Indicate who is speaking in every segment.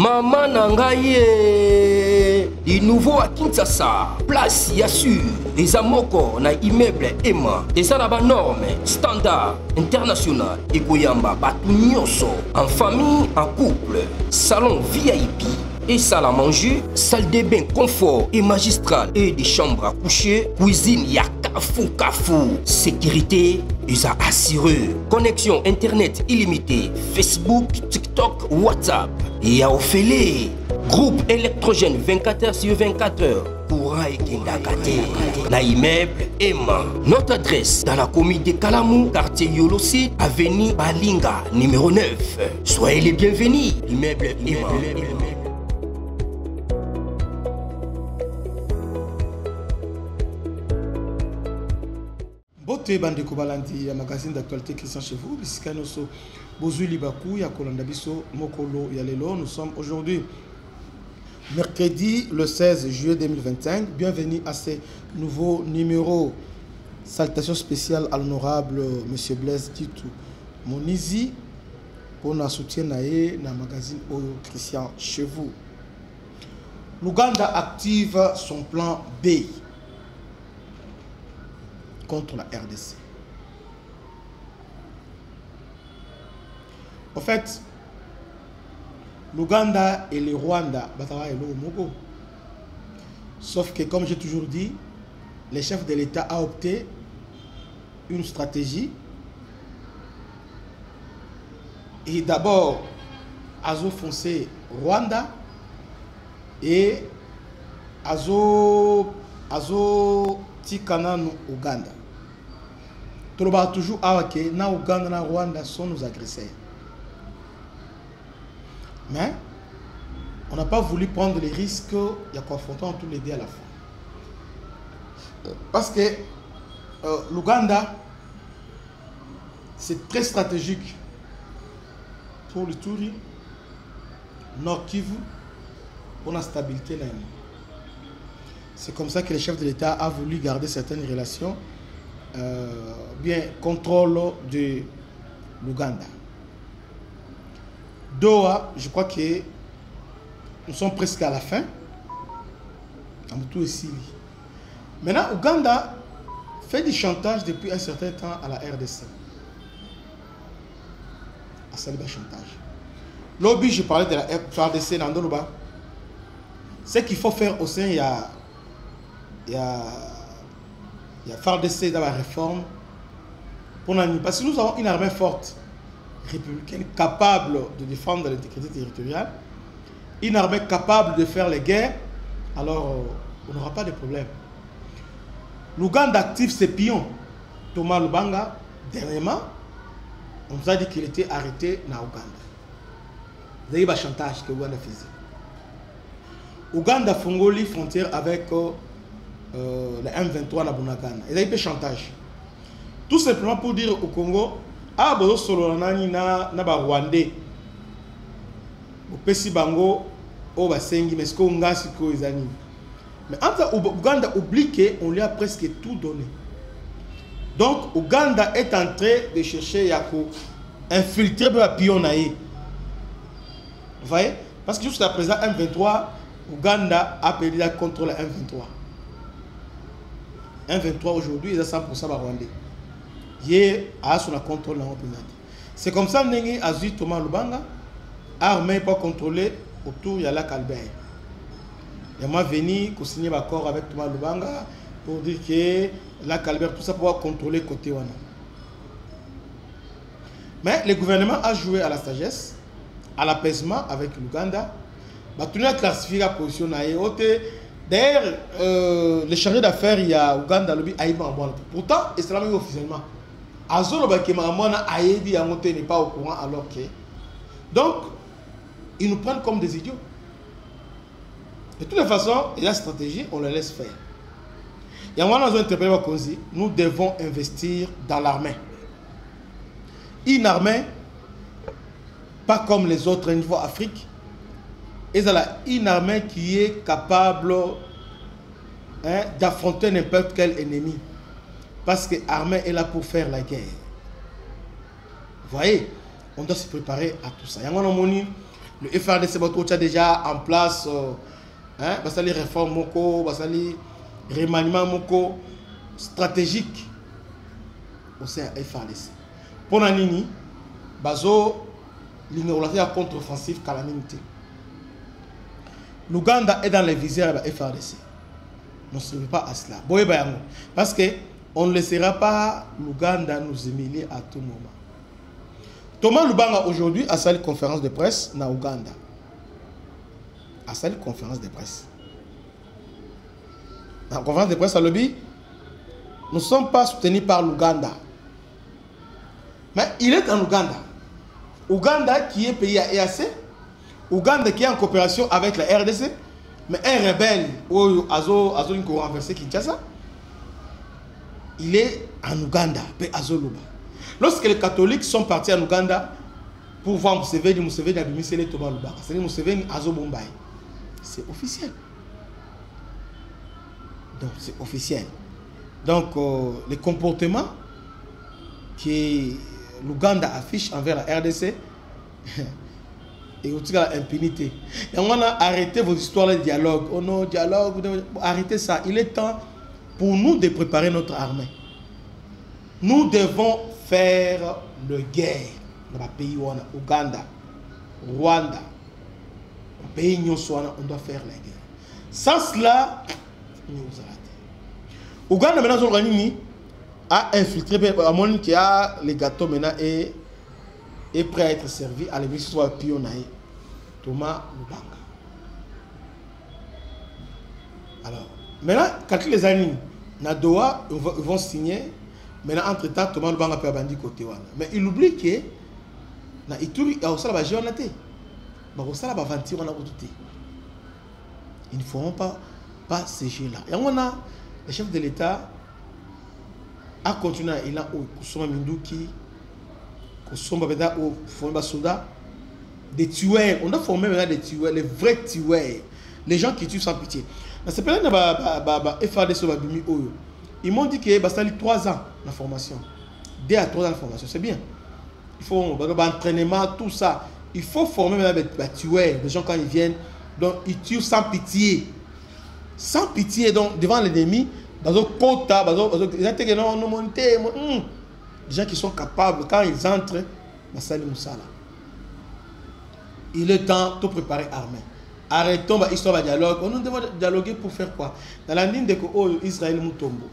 Speaker 1: Maman Nangaye, du nouveau à Kinshasa, place Yassur, des amoko na immeuble Emma, des arabes normes, standard, international, et Goyamba, Batunyoso, en famille, en couple, salon VIP, et salle à manger, salle de bain confort et magistral, et des chambres à coucher, cuisine Kafou, sécurité, ils a assuré. Connexion internet illimitée, Facebook, TikTok, WhatsApp. Et à Ophélie, groupe électrogène 24h/24h. Courant et Kindakate. La immeuble Emma. Notre adresse dans la commune de Kalamou, quartier Yolosi, avenue Balinga, numéro 9. Soyez les bienvenus. L'immeuble Emma.
Speaker 2: Bote bandeko balandi ya magazine d'actualité Christian chez vous bisikano so bozui libaku ya kolanda biso mokolo ya lelo. Nous sommes aujourd'hui mercredi le 16 juillet 2025. Bienvenue à ce nouveau numéro. Salutation spéciale à l'honorable monsieur Blaise Ditou Monizi pour na soutien nae na magazine Oyo Christian chez vous. L'Ouganda active son plan B contre la RDC. En fait, l'Ouganda et le Rwanda, sauf que, comme j'ai toujours dit, le chef de l'État a opté une stratégie. Et d'abord, Azo foncé Rwanda et Azo Tikana no Ouganda. Troba toujours que na Ouganda na Rwanda sont nos agresseurs. Mais on n'a pas voulu prendre les risques de confronter tous les deux à la fois. Parce que l'Ouganda, c'est très stratégique pour le Touri, Nord Kivu, pour la stabilité là. C'est comme ça que le chef de l'État a voulu garder certaines relations, bien contrôle de l'Ouganda. Doha, je crois que nous sommes presque à la fin. Maintenant, Ouganda fait du chantage depuis un certain temps à la RDC. À Saliba chantage. Lobby, je parlais de la RDC dans Doloba. Ce qu'il faut faire au sein, il y a FARDC dans la réforme parce que nous avons une armée forte républicaine capable de défendre l'intégrité territoriale, une armée capable de faire les guerres, alors on n'aura pas de problème. L'Ouganda active ses pions. Thomas Lubanga, dernièrement, on nous a dit qu'il était arrêté dans Ouganda. Vous avez un chantage que Ouganda faisait. Ouganda Fongoli frontière avec le M23 na Bunagana. Ils avaient fait chantage. Tout simplement pour dire au Congo, ah bozo solo nani na ba Rwandais. Au pesi bango o basengi mais ko ngasi ko izani. Mais entre Ouganda oublie qu'on lui a presque tout donné. Donc Ouganda est en train de chercher Yako infiltrer le pion naïe. Vous voyez? Parce que jusqu'à présent M23 Ouganda a perdu la contrôle à M23. M23 aujourd'hui, il est à 100% Rwandais. Hier, a son contrôle dans le pays. C'est comme ça que Azu Thomas Lubanga, armé pour contrôler autour de la Albert. Et moi, venu signer un accord avec Thomas Lubanga pour dire que la Albert, tout ça pour contrôler côté Wana. Mais le gouvernement a joué à la sagesse, à l'apaisement avec l'Ouganda. Tout le monde a classifié la position. D'ailleurs, le chargé d'affaires, il y a Ouganda, lobby Aïba en pourtant, Islam officiellement. Azolo Bakemamona Aïdi Yamote n'est pas au courant alors que. Donc, ils nous prennent comme des idiots. De toute façon, il y a une stratégie, on les laisse faire. Et en nous devons investir dans l'armée. Une armée, pas comme les autres au niveau Afrique. Et une armée qui est capable d'affronter n'importe quel ennemi. Parce que l'armée est là pour faire la guerre. Vous voyez, on doit se préparer à tout ça. Le FRDC est déjà en place. Hein, les réformes moko, les remaniements moko stratégiques au sein de FRDC. Pour Nanini, bazo l'innovation contre-offensive calamité. L'Ouganda est dans les visières de la FRDC. On ne se fait pas à cela. Parce qu'on ne laissera pas l'Ouganda nous humilier à tout moment. Thomas Lubanga aujourd'hui a sa conférence de presse dans l'Ouganda. À sa conférence de presse. Dans la conférence de presse à Lobby, nous ne sommes pas soutenus par l'Ouganda. Mais il est en Ouganda. Ouganda qui est payé à EAC. Ouganda qui est en coopération avec la RDC. Mais un rebelle, Azo renversé Kinshasa, il est en Ouganda, Azoluba. Lorsque les catholiques sont partis en Ouganda pour voir Museveni a bimissé les Thomas Lubanga. C'est-à-dire Museveni Azo Bombay. C'est officiel. Donc c'est officiel. Donc les comportements que l'Ouganda affiche envers la RDC et aussi l'impunité. Et on a arrêté vos histoires de dialogue. Oh non, dialogue, arrêtez ça. Il est temps pour nous de préparer notre armée. Nous devons faire le guerre dans le pays où on a Ouganda, Rwanda, le pays où on doit faire la guerre. Sans cela, nous allons rater. Ouganda maintenant a infiltré, à mon qui a les gâteaux maintenant est prêt à être servi à l'église soit Pionaï, Thomas Lubanga. Alors, maintenant, quand les années, Nadoa, ils vont signer. Maintenant, entre-temps, Thomas Lubanga peut abandonner côté. Mais il oublie que na Ituri, il y a aussi la géonaté. Il y a aussi la venture. Ils ne feront pas ces jeux-là. Et on a le chef de l'État a continué. Il a Kusoma Minduki, Kusoma Beda, formé des soldats, des tueurs. On a formé maintenant des tueurs, les vrais tueurs. Les gens qui tuent sans pitié. C'est pas là FRDC ils m'ont dit que ça a 3 ans la formation. 2 à 3 ans la formation, c'est bien. Il faut un entraînement, tout ça. Il faut former les tueurs, les gens quand ils viennent, donc ils tuent sans pitié. Sans pitié, donc devant l'ennemi, dans un quota, les gens qui sont capables, quand ils entrent, il est temps de préparer l'armée. Arrêtons l'histoire de dialogue. On doit dialoguer pour faire quoi? Dans la ligne de Israël Moutombo.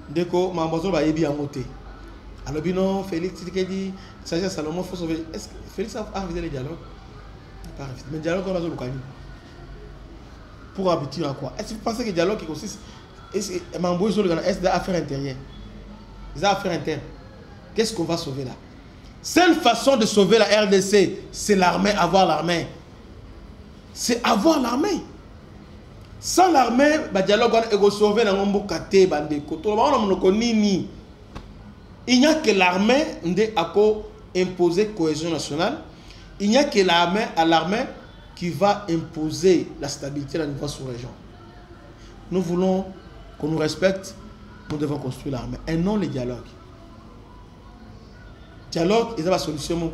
Speaker 2: Deko Mambozo va yebi amoté. Alors non Félix dit Sacha Salomon faut sauver. Est-ce que Félix a refusé le dialogue? Pas refusé. Mais le dialogue on a besoin de pour habituer à quoi? Est-ce que vous pensez que le dialogue qui consiste est-ce que Mambozo le est des affaires intérieures? Les affaires internes. Qu'est-ce qu'on va sauver là? Seule façon de sauver la RDC, c'est l'armée, avoir l'armée. C'est avoir l'armée. Sans l'armée, le dialogue est sauvé dans le côté bandé. Il n'y a que l'armée qui a imposé la cohésion nationale. Il n'y a que l'armée qui va imposer la stabilité dans la nouvelle sous-région. Nous voulons qu'on nous respecte, nous devons construire l'armée et non les dialogues. Dialogue, c'est la solution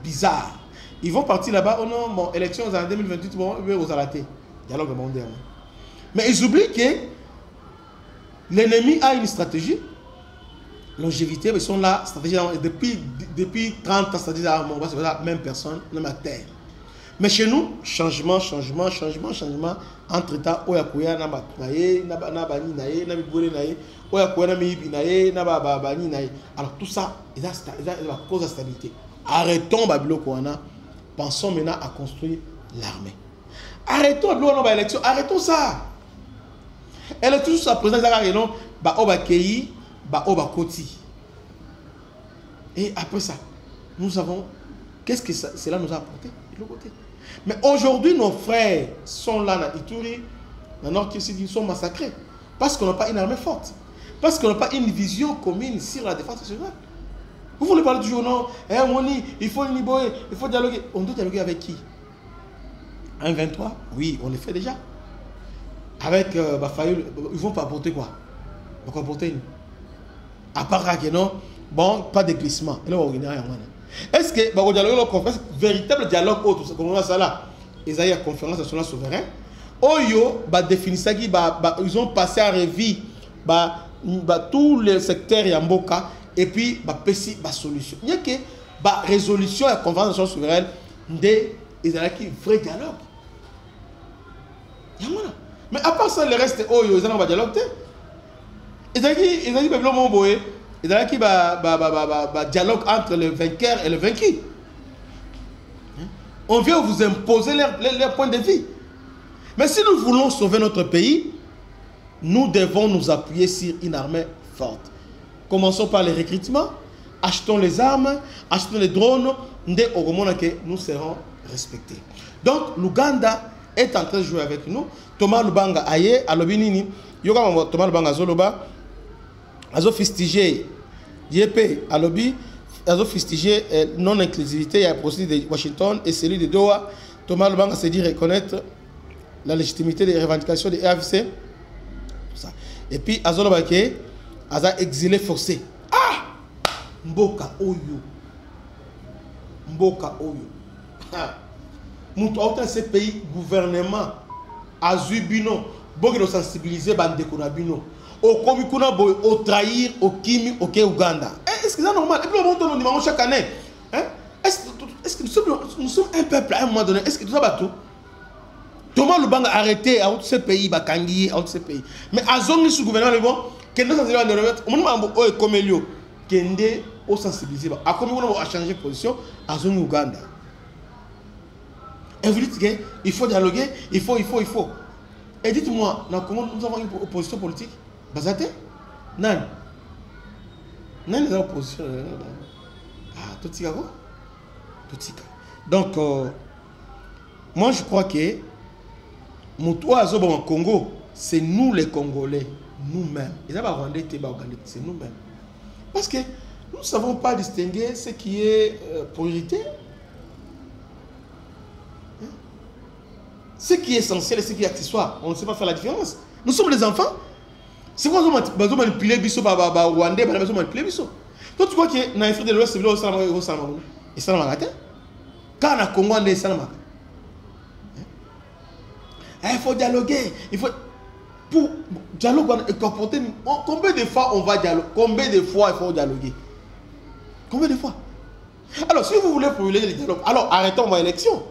Speaker 2: bizarre. Ils vont partir là-bas, oh non, bon, élection en 2028, bon, ils vont arrêter. Dialogue mondial. Mais ils oublient que l'ennemi a une stratégie. Longévité, ils sont là, stratégie, depuis 30 ans, stratégie, c'est la même personne, même à terre. Mais chez nous, changement, entre-temps, Oyakoya, alors tout ça, il a cause de stabilité. Arrêtons Babylone Kouana, pensons maintenant à construire l'armée. Arrêtons l'élection, arrêtons ça. Elle est toujours sa présence et après ça, nous avons, qu'est-ce que cela nous a apporté de l'autre côté. Mais aujourd'hui, nos frères sont là dans Ituri, dans Nord Kivu, ils sont massacrés. Parce qu'on n'a pas une armée forte. Parce qu'on n'a pas une vision commune sur la défense nationale. Vous voulez parler toujours, non? Il faut dialoguer. On doit dialoguer avec qui? Un 23? Oui, on le fait déjà. Avec Bafayoul, ils vont pas apporter quoi? Ils vont apporter une. À part que non, bon, pas de glissement. Et là, on va rien. Est-ce que le dialogue véritable dialogue autre comme ça là ils ont une conférence nationale souveraine Oyo définit ça qui ils ont passé à revue tous les secteurs Yamboka et puis pessi solution. Il y a que résolution à la conférence nationale souveraine des ils ont un vrai dialogue. Mais à part ça le reste Oyo ils ont un dialogue. Ils ont dit peuple Momboé il y a un dialogue entre le vainqueur et le vaincu. On vient vous imposer leur point de vue. Mais si nous voulons sauver notre pays, nous devons nous appuyer sur une armée forte. Commençons par les recrutements, achetons les armes, achetons les drones, nous serons respectés. Donc l'Ouganda est en train de jouer avec nous. Thomas Lubanga aye, alobinini, Thomas Lubanga zoloba, azo fustigé YP à lobby, azo fustigé non-inclusivité, il y a le procédé de Washington et celui de Doha. Thomas Lubanga s'est dit reconnaître la légitimité des revendications des RFC. Et puis azo lobake, aza exilé forcé. Ah! Mboka Oyo. Mboka Oyo. Moutou autant ce pays gouvernement azubino, beaucoup de sensibiliser bandeko na bino. Au Komikuna boy, au trahir, au Kimi, au Ouganda. Est-ce que c'est normal? Et puis on demande chaque année. Est-ce que nous sommes un peuple à un moment donné? Est-ce que tout ça va tout? Thomas Lubanga a arrêté à tous ces pays, Bakangi, à tous ces pays. Mais à zone sous gouvernement, le bon, qu'est-ce que ça va remettre? On m'a dit comme Elio, qu'est-ce au sensibiliser. À combien on a changé de position à zone Ouganda? Et vous dites qu'il faut dialoguer, il faut. Et dites-moi, nous avons une opposition politique? Bazate? Non. Non, les oppositions. Ah, tout ça quoi? Tout ça. Donc, moi je crois que Moutoua Azobo en Congo, c'est nous les Congolais, nous-mêmes. Ils n'ont pas rendu, c'est nous-mêmes. Parce que nous ne savons pas distinguer ce qui est priorité. Ce qui est essentiel et ce qui est accessoire. On ne sait pas faire la différence. Nous sommes les enfants. C'est quoi qu'on va manipuler biso par Rwandais, on va manipuler biso. Toi tu crois que dans l'Afrique de l'Ouest, c'est là où ça et ça n'a pas quand on a Congo, on est ça il faut dialoguer, il faut pour dialoguer et comporter. Combien de fois on va dialoguer? Combien de fois il faut dialoguer? Combien de fois? Alors si vous voulez privilégier le dialogue, alors arrêtons l'élection.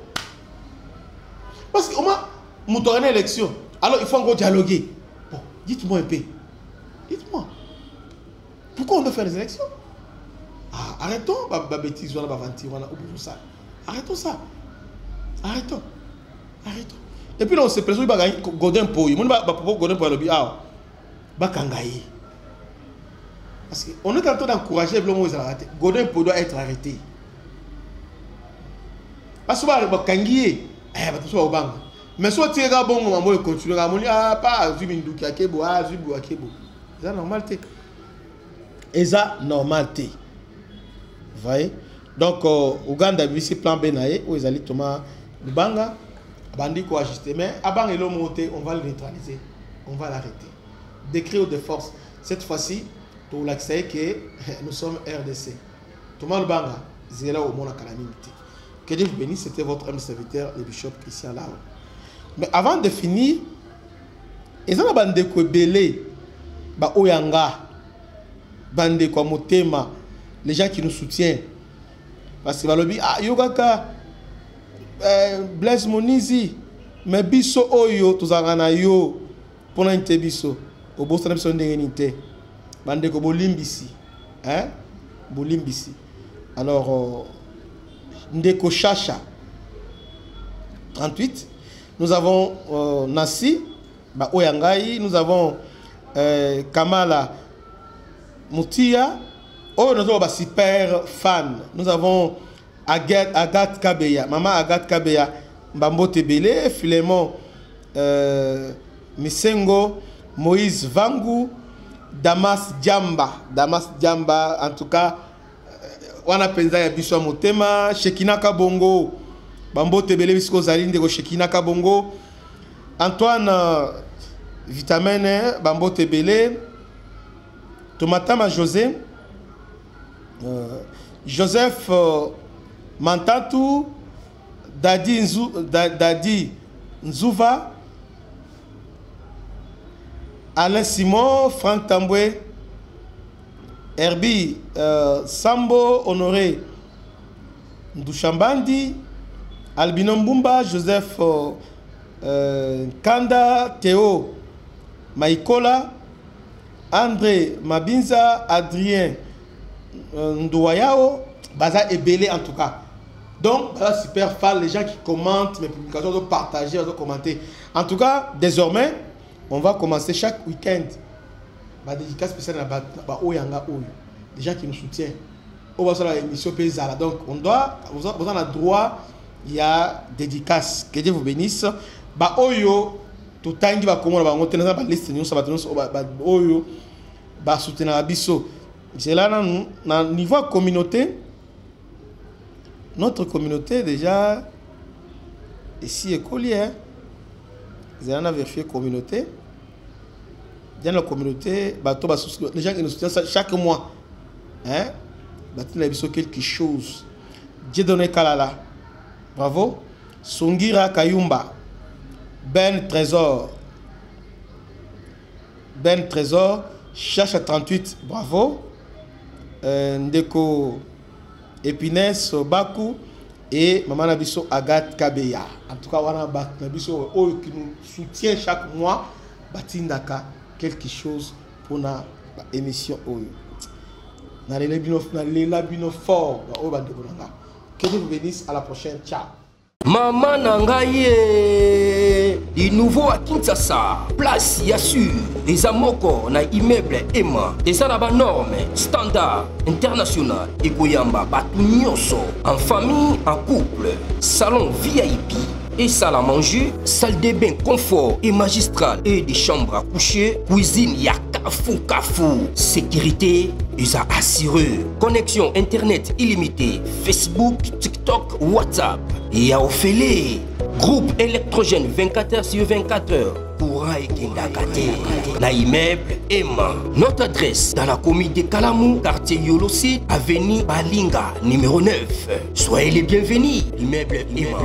Speaker 2: Parce qu'on m'a une élection. Alors il faut encore dialoguer. Bon, dites-moi un peu. Dites-moi. Pourquoi on doit faire les élections? Ah, arrêtons la bêtise, on va ça. Arrêtons ça. Arrêtons. Et puis là, on se présente, il va gagner Godin Poy. On va Godin Poy le bien. Parce qu'on est en train d'encourager le monde à arrêter. Godin Poy doit être arrêté. Parce que va Kangié. Mais soit tu es bon, on va continuer à dire ah pas Zubindu Kakebo, ah Zubu Akebo. C'est normalité. Et ça normalité. Vous voyez? Donc Ouganda ici plan Benaye où ils allaient Thomas Lubanga bandi ko ajuster mais avant il est monté, on va le neutraliser. On va l'arrêter. Décret de force. Cette fois-ci, pour l'accès que nous sommes RDC. Thomas Lubanga, c'est là où on a calamité. Que Dieu vous bénisse, c'était votre homme serviteur, le bishop Christian Lao. Mais avant de finir, ils ont bandé ko belé, ba oyanga, bandé ko motema, les gens qui nous soutiennent. Parce que balobi ah yogaka Blaise Monizi, mais biso oyo tuzangana yo pona inte biso, obosa na biso ndengenité. Bandé ko bolimbisi, hein? Bolimbisi. Alors Ndeko Chacha 38. Nous avons Nassi Oyangai. Nous avons Kamala Moutia. Oh, nous avons super fan. Nous avons Agathe Kabeya. Maman Agathe Kabeya. Mbambo Tebele. Philemon Misengo. Moïse Vangu. Damas Djamba. En tout cas. Wana penza ya biso motema Shekina Kabongo Bambo Tebele bisko zalinde ko Shekina Kabongo Antoine Vitamine Bambo Tebele Tomatama José Joseph Mantatu, Dadi Nzouva, Alain Simon, Franck Tamboué, Herbie Sambo, Honoré Ndouchambandi, Albino Mbumba, Joseph Kanda, Théo Maïkola, André Mabinza, Adrien Ndouayao, Baza Ebélé en tout cas. Donc, voilà, super fan, les gens qui commentent mes publications, de partager, de commenter. En tout cas, désormais, on va commencer chaque week-end. Bah, dédicace spéciale à Oyanga Oyo. Des gens qui nous soutiennent. On va sur l'émission Pézala. Donc, vous avez le droit, il y a dédicace. Que Dieu vous bénisse. Bah, Oyo, tout le temps, va comment on va la liste de Oyo, va soutenir la biso. C'est là, dans le niveau communauté. Notre communauté, déjà, ici, écolière, ils ont vérifié la communauté. Dans la communauté, les gens qui nous soutiennent chaque mois, hein, ils ont quelque chose. Dieu donné Kalala. Bravo. Sungira Kayumba. Ben Trésor. Chacha 38. Bravo. Ndeko Epinès Baku et Maman Nabiso Agathe Kabeya. En tout cas, on a Nabiso qui nous soutient chaque mois. Batindaka quelque chose pour la émission. Que Dieu vous bénisse. À la prochaine. Ciao.
Speaker 1: Maman Nangaye, du nouveau à Kinshasa, place Yassur, des amoko na immeuble Emma, des arabes normes, standard, international, et Goyamba, Batunyoso, en famille, en couple, salon VIP, et salle à manger, salle de bain confort et magistral, et des chambres à coucher, cuisine, Kafou, sécurité, ils ont assuré. Connexion internet illimitée, Facebook, TikTok, WhatsApp. Et à Ophélie, groupe électrogène 24h/24h. Courant et Kindakate. Na immeuble Emma. Notre adresse dans la commune de Kalamou, quartier Yolosi, avenue Balinga, numéro 9. Soyez les bienvenus. Immeuble Emma.